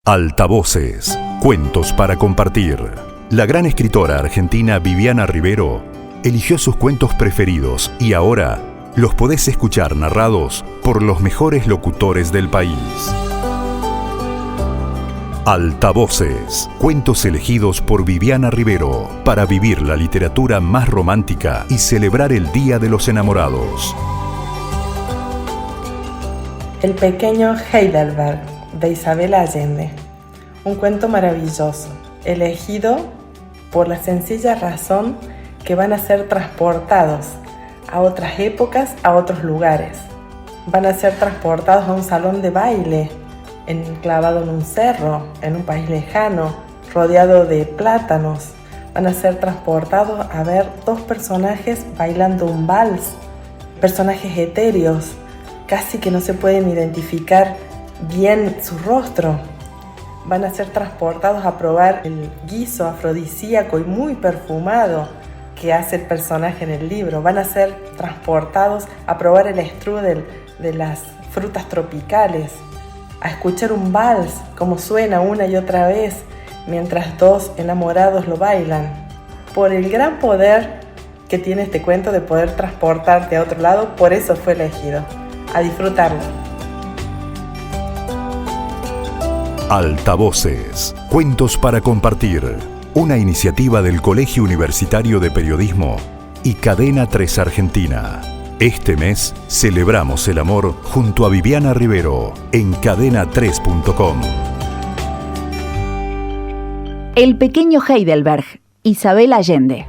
Altavoces, cuentos para compartir. La gran escritora argentina Viviana Rivero eligió sus cuentos preferidos y ahora los podés escuchar narrados por los mejores locutores del país. Altavoces, cuentos elegidos por Viviana Rivero para vivir la literatura más romántica y celebrar el Día de los Enamorados. El pequeño Heidelberg, de Isabel Allende. Un cuento maravilloso, elegido por la sencilla razón que van a ser transportados a otras épocas, a otros lugares. Van a ser transportados a un salón de baile, enclavado en un cerro, en un país lejano, rodeado de plátanos. Van a ser transportados a ver dos personajes bailando un vals, personajes etéreos, casi que no se pueden identificar bien su rostro. Van a ser transportados a probar el guiso afrodisíaco y muy perfumado que hace el personaje en el libro. Van a ser transportados a probar el strudel de las frutas tropicales, a escuchar un vals como suena una y otra vez mientras dos enamorados lo bailan. Por el gran poder que tiene este cuento de poder transportarte a otro lado, por eso fue elegido. A disfrutarlo. Altavoces, cuentos para compartir. Una iniciativa del Colegio Universitario de Periodismo y Cadena 3 Argentina. Este mes celebramos el amor junto a Viviana Rivero en cadena3.com. El pequeño Heidelberg, Isabel Allende.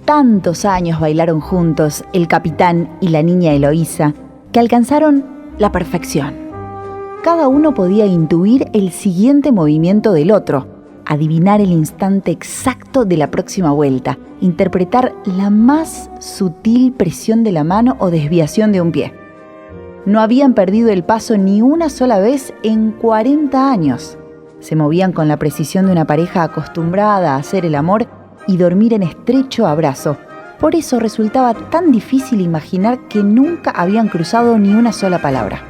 Tantos años bailaron juntos el capitán y la niña Eloísa, que alcanzaron la perfección. Cada uno podía intuir el siguiente movimiento del otro, adivinar el instante exacto de la próxima vuelta, interpretar la más sutil presión de la mano o desviación de un pie. No habían perdido el paso ni una sola vez en 40 años. Se movían con la precisión de una pareja acostumbrada a hacer el amor y dormir en estrecho abrazo. Por eso resultaba tan difícil imaginar que nunca habían cruzado ni una sola palabra.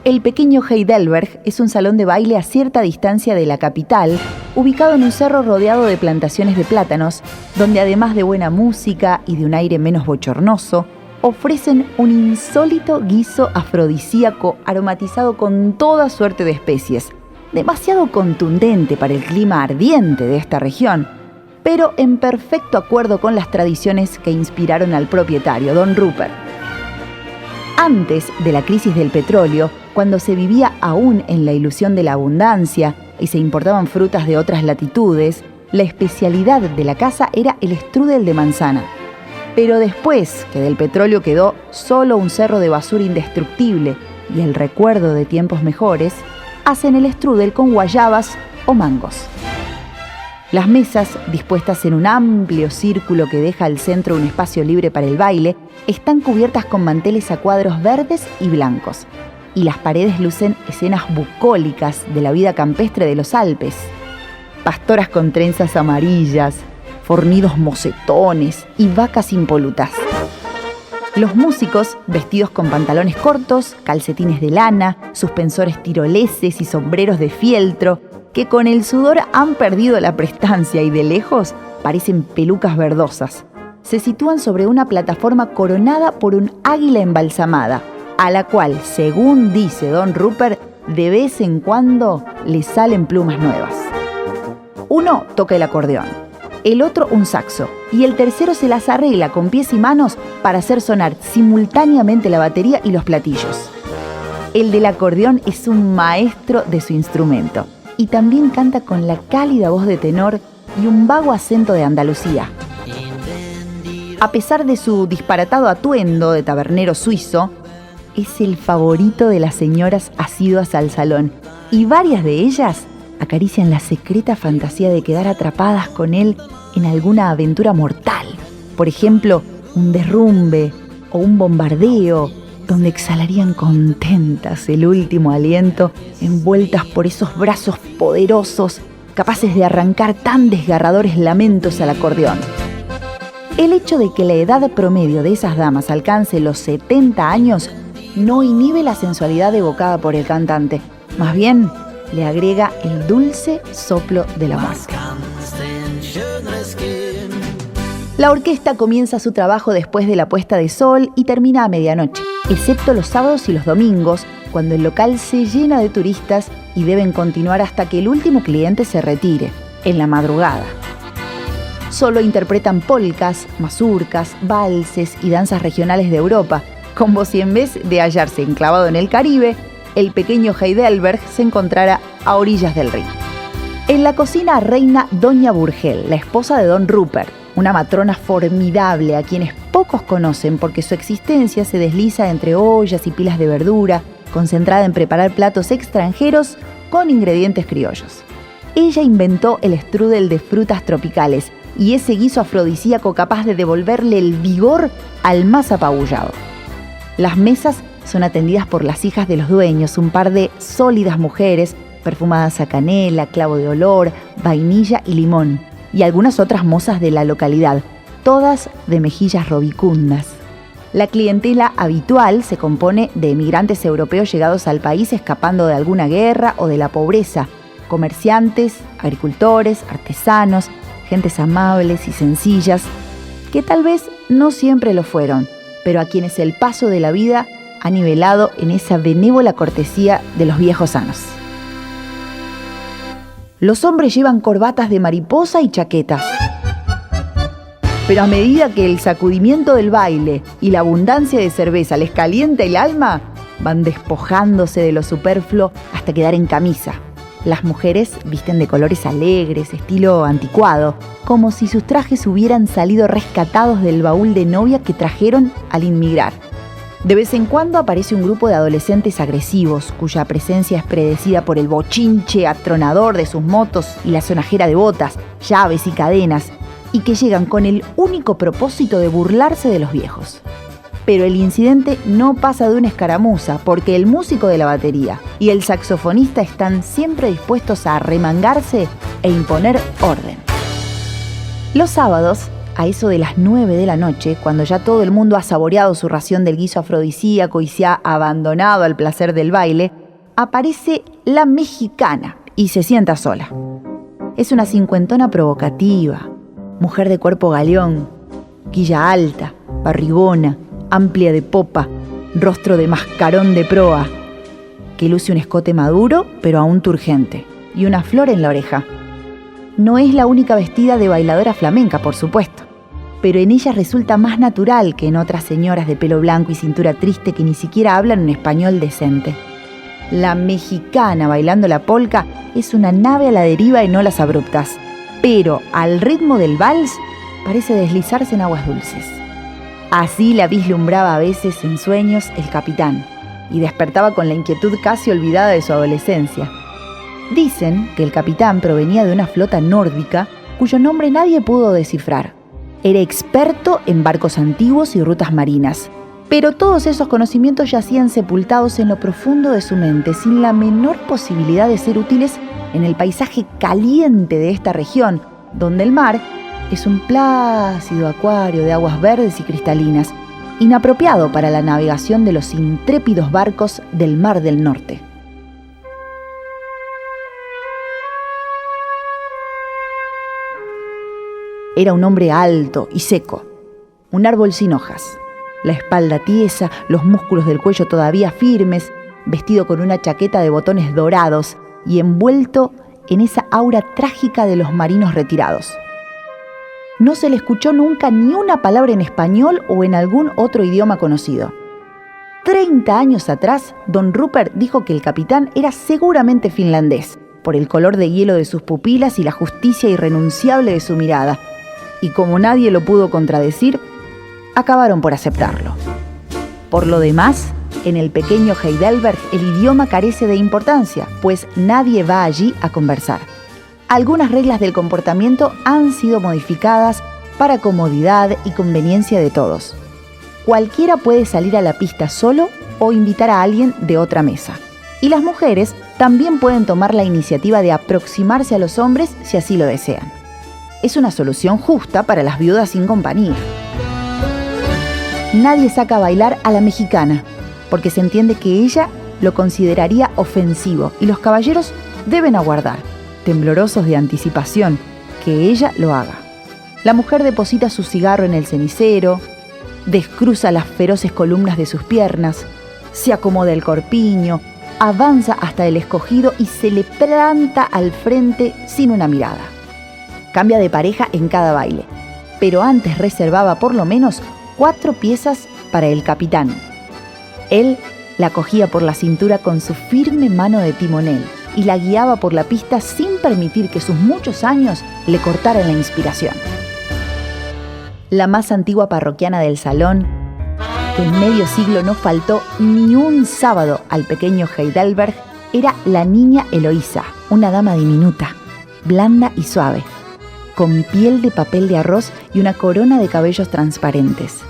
El pequeño Heidelberg es un salón de baile a cierta distancia de la capital, ubicado en un cerro rodeado de plantaciones de plátanos, donde además de buena música y de un aire menos bochornoso, ofrecen un insólito guiso afrodisíaco aromatizado con toda suerte de especies, demasiado contundente para el clima ardiente de esta región, pero en perfecto acuerdo con las tradiciones que inspiraron al propietario, don Rupert. Antes de la crisis del petróleo, cuando se vivía aún en la ilusión de la abundancia y se importaban frutas de otras latitudes, la especialidad de la casa era el strudel de manzana. Pero después que del petróleo quedó solo un cerro de basura indestructible y el recuerdo de tiempos mejores, hacen el strudel con guayabas o mangos. Las mesas, dispuestas en un amplio círculo que deja al centro un espacio libre para el baile, están cubiertas con manteles a cuadros verdes y blancos, y las paredes lucen escenas bucólicas de la vida campestre de los Alpes. Pastoras con trenzas amarillas, fornidos mocetones y vacas impolutas. Los músicos, vestidos con pantalones cortos, calcetines de lana, suspensores tiroleses y sombreros de fieltro, que con el sudor han perdido la prestancia y de lejos parecen pelucas verdosas. Se sitúan sobre una plataforma coronada por un águila embalsamada, a la cual, según dice don Rupert, de vez en cuando le salen plumas nuevas. Uno toca el acordeón, el otro un saxo, y el tercero se las arregla con pies y manos para hacer sonar simultáneamente la batería y los platillos. El del acordeón es un maestro de su instrumento y también canta con la cálida voz de tenor y un vago acento de Andalucía. A pesar de su disparatado atuendo de tabernero suizo, es el favorito de las señoras asiduas al salón, y varias de ellas acarician la secreta fantasía de quedar atrapadas con él en alguna aventura mortal. Por ejemplo, un derrumbe o un bombardeo, donde exhalarían contentas el último aliento, envueltas por esos brazos poderosos, capaces de arrancar tan desgarradores lamentos al acordeón. El hecho de que la edad promedio de esas damas alcance los 70 años no inhibe la sensualidad evocada por el cantante, más bien le agrega el dulce soplo de la música. La orquesta comienza su trabajo después de la puesta de sol y termina a medianoche, excepto los sábados y los domingos, cuando el local se llena de turistas y deben continuar hasta que el último cliente se retire, en la madrugada. Solo interpretan polcas, mazurcas, valses y danzas regionales de Europa, como si en vez de hallarse enclavado en el Caribe, el pequeño Heidelberg se encontrara a orillas del río. En la cocina reina Doña Burgel, la esposa de Don Rupert, una matrona formidable a quienes pocos conocen porque su existencia se desliza entre ollas y pilas de verdura, concentrada en preparar platos extranjeros con ingredientes criollos. Ella inventó el strudel de frutas tropicales y ese guiso afrodisíaco capaz de devolverle el vigor al más apabullado. Las mesas son atendidas por las hijas de los dueños, un par de sólidas mujeres perfumadas a canela, clavo de olor, vainilla y limón, y algunas otras mozas de la localidad, todas de mejillas robicundas. La clientela habitual se compone de emigrantes europeos llegados al país escapando de alguna guerra o de la pobreza, comerciantes, agricultores, artesanos, gentes amables y sencillas, que tal vez no siempre lo fueron, pero a quienes el paso de la vida ha nivelado en esa benévola cortesía de los viejos sanos. Los hombres llevan corbatas de mariposa y chaquetas. Pero a medida que el sacudimiento del baile y la abundancia de cerveza les calienta el alma, van despojándose de lo superfluo hasta quedar en camisa. Las mujeres visten de colores alegres, estilo anticuado, como si sus trajes hubieran salido rescatados del baúl de novia que trajeron al inmigrar. De vez en cuando aparece un grupo de adolescentes agresivos, cuya presencia es predecida por el bochinche atronador de sus motos y la sonajera de botas, llaves y cadenas, y que llegan con el único propósito de burlarse de los viejos. Pero el incidente no pasa de una escaramuza, porque el músico de la batería y el saxofonista están siempre dispuestos a arremangarse e imponer orden. Los sábados, a eso de las 9 de la noche, cuando ya todo el mundo ha saboreado su ración del guiso afrodisíaco y se ha abandonado al placer del baile, aparece la mexicana y se sienta sola. Es una cincuentona provocativa, mujer de cuerpo galeón, quilla alta, barrigona, amplia de popa, rostro de mascarón de proa, que luce un escote maduro pero aún turgente y una flor en la oreja. No es la única vestida de bailadora flamenca, por supuesto, pero en ella resulta más natural que en otras señoras de pelo blanco y cintura triste que ni siquiera hablan un español decente. La mexicana bailando la polca es una nave a la deriva en olas abruptas, pero al ritmo del vals parece deslizarse en aguas dulces. Así la vislumbraba a veces en sueños el capitán, y despertaba con la inquietud casi olvidada de su adolescencia. Dicen que el capitán provenía de una flota nórdica cuyo nombre nadie pudo descifrar. Era experto en barcos antiguos y rutas marinas, pero todos esos conocimientos yacían sepultados en lo profundo de su mente, sin la menor posibilidad de ser útiles en el paisaje caliente de esta región, donde el mar es un plácido acuario de aguas verdes y cristalinas, inapropiado para la navegación de los intrépidos barcos del Mar del Norte. Era un hombre alto y seco, un árbol sin hojas, la espalda tiesa, los músculos del cuello todavía firmes, vestido con una chaqueta de botones dorados y envuelto en esa aura trágica de los marinos retirados. No se le escuchó nunca ni una palabra en español o en algún otro idioma conocido. 30 años atrás, Don Rupert dijo que el capitán era seguramente finlandés, por el color de hielo de sus pupilas y la justicia irrenunciable de su mirada. Y como nadie lo pudo contradecir, acabaron por aceptarlo. Por lo demás, en el pequeño Heidelberg el idioma carece de importancia, pues nadie va allí a conversar. Algunas reglas del comportamiento han sido modificadas para comodidad y conveniencia de todos. Cualquiera puede salir a la pista solo o invitar a alguien de otra mesa. Y las mujeres también pueden tomar la iniciativa de aproximarse a los hombres si así lo desean. Es una solución justa para las viudas sin compañía. Nadie saca a bailar a la mexicana, porque se entiende que ella lo consideraría ofensivo y los caballeros deben aguardar, temblorosos de anticipación, que ella lo haga. La mujer deposita su cigarro en el cenicero, descruza las feroces columnas de sus piernas, se acomoda el corpiño, avanza hasta el escogido y se le planta al frente sin una mirada. Cambia de pareja en cada baile, pero antes reservaba por lo menos 4 piezas para el capitán. Él la cogía por la cintura con su firme mano de timonel y la guiaba por la pista sin permitir que sus muchos años le cortaran la inspiración. La más antigua parroquiana del salón, que en medio siglo no faltó ni un sábado al pequeño Heidelberg, era la niña Eloísa, una dama diminuta, blanda y suave, con piel de papel de arroz y una corona de cabellos transparentes.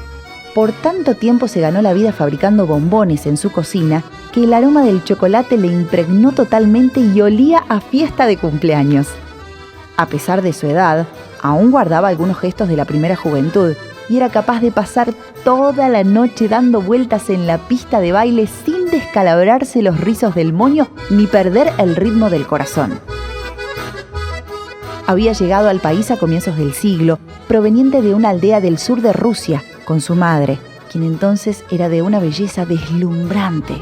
Por tanto tiempo se ganó la vida fabricando bombones en su cocina que el aroma del chocolate le impregnó totalmente y olía a fiesta de cumpleaños. A pesar de su edad, aún guardaba algunos gestos de la primera juventud y era capaz de pasar toda la noche dando vueltas en la pista de baile sin descalabrarse los rizos del moño ni perder el ritmo del corazón. Había llegado al país a comienzos del siglo, proveniente de una aldea del sur de Rusia, con su madre, quien entonces era de una belleza deslumbrante.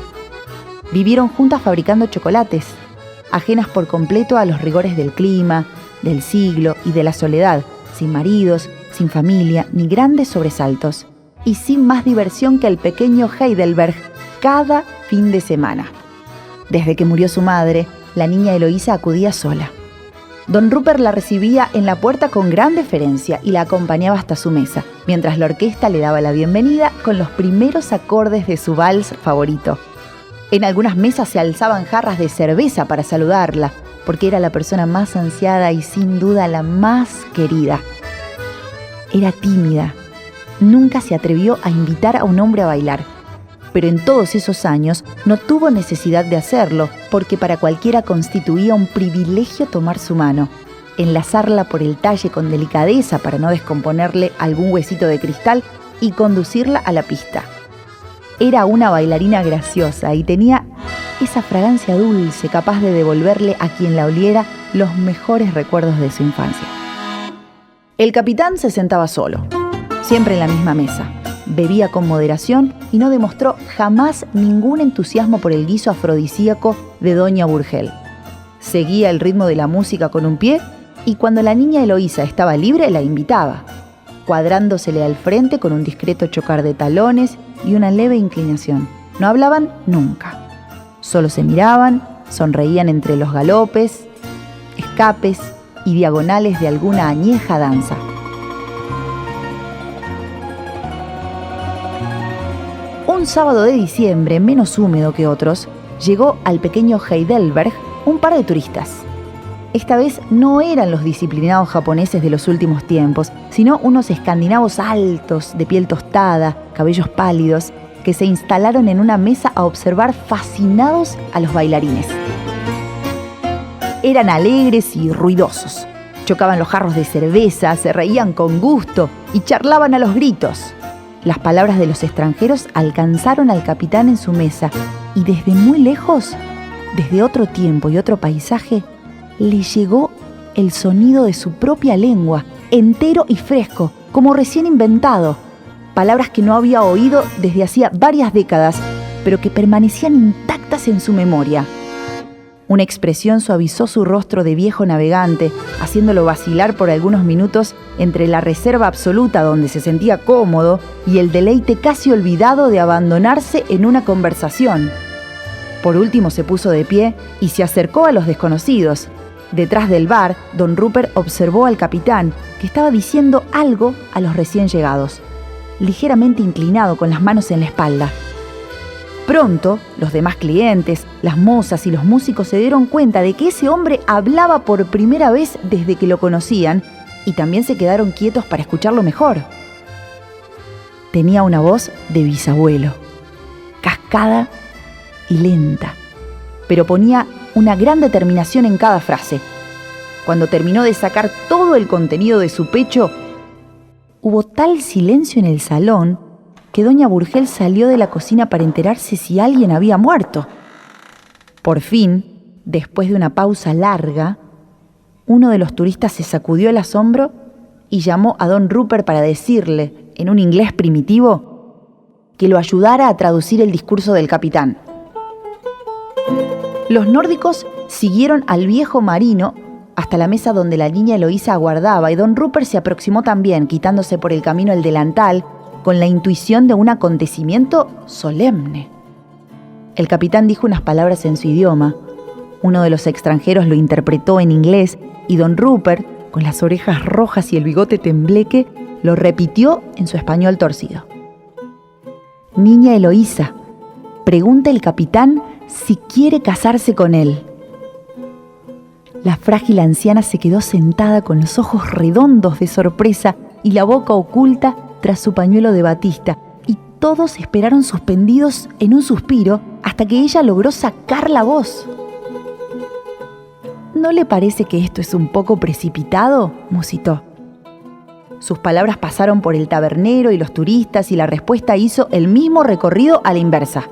Vivieron juntas fabricando chocolates, ajenas por completo a los rigores del clima, del siglo y de la soledad, sin maridos, sin familia, ni grandes sobresaltos, y sin más diversión que el pequeño Heidelberg cada fin de semana. Desde que murió su madre, la niña Eloísa acudía sola. Don Rupert la recibía en la puerta con gran deferencia y la acompañaba hasta su mesa, mientras la orquesta le daba la bienvenida con los primeros acordes de su vals favorito. En algunas mesas se alzaban jarras de cerveza para saludarla, porque era la persona más ansiada y sin duda la más querida. Era tímida, nunca se atrevió a invitar a un hombre a bailar, pero en todos esos años no tuvo necesidad de hacerlo, porque para cualquiera constituía un privilegio tomar su mano, enlazarla por el talle con delicadeza para no descomponerle algún huesito de cristal y conducirla a la pista. Era una bailarina graciosa y tenía esa fragancia dulce capaz de devolverle a quien la oliera los mejores recuerdos de su infancia. El capitán se sentaba solo, siempre en la misma mesa. Bebía con moderación y no demostró jamás ningún entusiasmo por el guiso afrodisíaco de doña Burgel. Seguía el ritmo de la música con un pie y cuando la niña Eloísa estaba libre la invitaba, cuadrándosele al frente con un discreto chocar de talones y una leve inclinación. No hablaban nunca, solo se miraban, sonreían entre los galopes, escapes y diagonales de alguna añeja danza. Un sábado de diciembre, menos húmedo que otros, llegó al pequeño Heidelberg un par de turistas. Esta vez no eran los disciplinados japoneses de los últimos tiempos, sino unos escandinavos altos, de piel tostada, cabellos pálidos, que se instalaron en una mesa a observar fascinados a los bailarines. Eran alegres y ruidosos. Chocaban los jarros de cerveza, se reían con gusto y charlaban a los gritos. Las palabras de los extranjeros alcanzaron al capitán en su mesa y desde muy lejos, desde otro tiempo y otro paisaje, le llegó el sonido de su propia lengua, entero y fresco, como recién inventado. Palabras que no había oído desde hacía varias décadas, pero que permanecían intactas en su memoria. Una expresión suavizó su rostro de viejo navegante, haciéndolo vacilar por algunos minutos entre la reserva absoluta donde se sentía cómodo y el deleite casi olvidado de abandonarse en una conversación. Por último se puso de pie y se acercó a los desconocidos. Detrás del bar, don Rupert observó al capitán, que estaba diciendo algo a los recién llegados, ligeramente inclinado con las manos en la espalda. Pronto, los demás clientes, las mozas y los músicos se dieron cuenta de que ese hombre hablaba por primera vez desde que lo conocían y también se quedaron quietos para escucharlo mejor. Tenía una voz de bisabuelo, cascada y lenta, pero ponía una gran determinación en cada frase. Cuando terminó de sacar todo el contenido de su pecho, hubo tal silencio en el salón que que doña Burgel salió de la cocina para enterarse si alguien había muerto. Por fin, después de una pausa larga, uno de los turistas se sacudió el asombro y llamó a don Rupert para decirle, en un inglés primitivo, que lo ayudara a traducir el discurso del capitán. Los nórdicos siguieron al viejo marino hasta la mesa donde la niña Eloísa aguardaba, y don Rupert se aproximó también, quitándose por el camino el delantal, con la intuición de un acontecimiento solemne. El capitán dijo unas palabras en su idioma. Uno de los extranjeros lo interpretó en inglés y don Rupert, con las orejas rojas y el bigote tembleque, lo repitió en su español torcido. Niña Eloísa, pregunta el capitán si quiere casarse con él. La frágil anciana se quedó sentada con los ojos redondos de sorpresa y la boca oculta tras su pañuelo de batista, y todos esperaron suspendidos en un suspiro hasta que ella logró sacar la voz. ¿No le parece que esto es un poco precipitado?, musitó. Sus palabras pasaron por el tabernero y los turistas y la respuesta hizo el mismo recorrido a la inversa.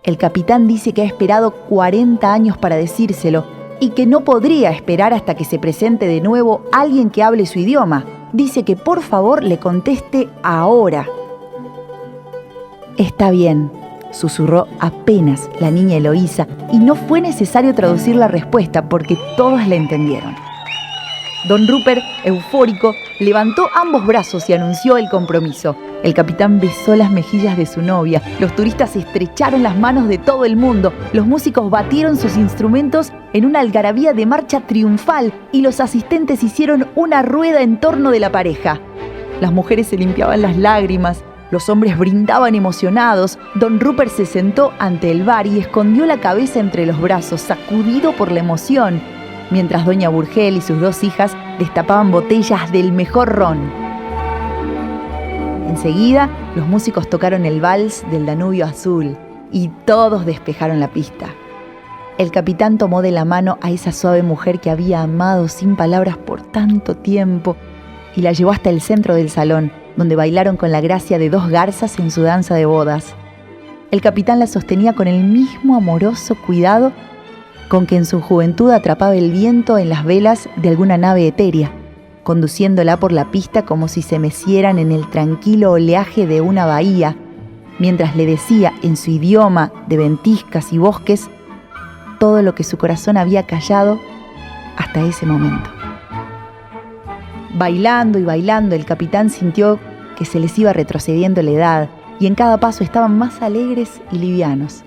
El capitán dice que ha esperado 40 años para decírselo y que no podría esperar hasta que se presente de nuevo alguien que hable su idioma. Dice que por favor le conteste ahora. Está bien, susurró apenas la niña Eloísa, y no fue necesario traducir la respuesta porque todos la entendieron. Don Rupert, eufórico, levantó ambos brazos y anunció el compromiso. El capitán besó las mejillas de su novia, los turistas estrecharon las manos de todo el mundo, los músicos batieron sus instrumentos en una algarabía de marcha triunfal y los asistentes hicieron una rueda en torno de la pareja. Las mujeres se limpiaban las lágrimas, los hombres brindaban emocionados. Don Rupert se sentó ante el bar y escondió la cabeza entre los brazos, sacudido por la emoción, mientras doña Burgel y sus dos hijas destapaban botellas del mejor ron. Enseguida, los músicos tocaron el vals del Danubio Azul y todos despejaron la pista. El capitán tomó de la mano a esa suave mujer que había amado sin palabras por tanto tiempo y la llevó hasta el centro del salón, donde bailaron con la gracia de dos garzas en su danza de bodas. El capitán la sostenía con el mismo amoroso cuidado con que en su juventud atrapaba el viento en las velas de alguna nave etérea, conduciéndola por la pista como si se mecieran en el tranquilo oleaje de una bahía, mientras le decía en su idioma de ventiscas y bosques todo lo que su corazón había callado hasta ese momento. Bailando y bailando, el capitán sintió que se les iba retrocediendo la edad y en cada paso estaban más alegres y livianos.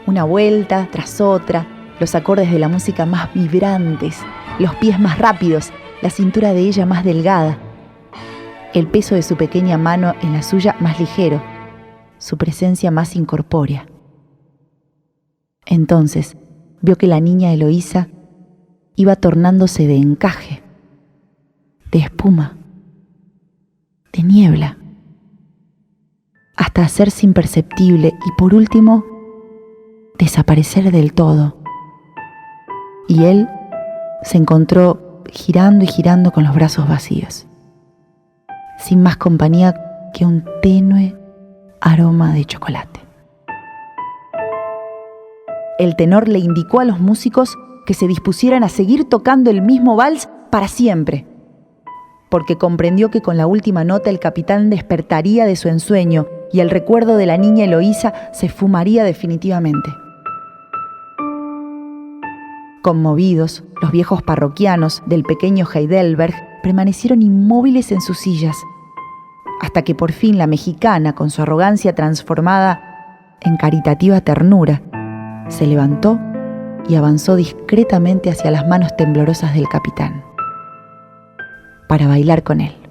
Una vuelta tras otra, los acordes de la música más vibrantes, los pies más rápidos, la cintura de ella más delgada, el peso de su pequeña mano en la suya más ligero, su presencia más incorpórea. Entonces vio que la niña Eloísa iba tornándose de encaje, de espuma, de niebla, hasta hacerse imperceptible y por último desaparecer del todo. Y él se encontró girando y girando con los brazos vacíos, sin más compañía que un tenue aroma de chocolate. El tenor le indicó a los músicos que se dispusieran a seguir tocando el mismo vals para siempre, porque comprendió que con la última nota el capitán despertaría de su ensueño y el recuerdo de la niña Eloísa se esfumaría definitivamente. Conmovidos, los viejos parroquianos del pequeño Heidelberg permanecieron inmóviles en sus sillas, hasta que por fin la mexicana, con su arrogancia transformada en caritativa ternura, se levantó y avanzó discretamente hacia las manos temblorosas del capitán, para bailar con él.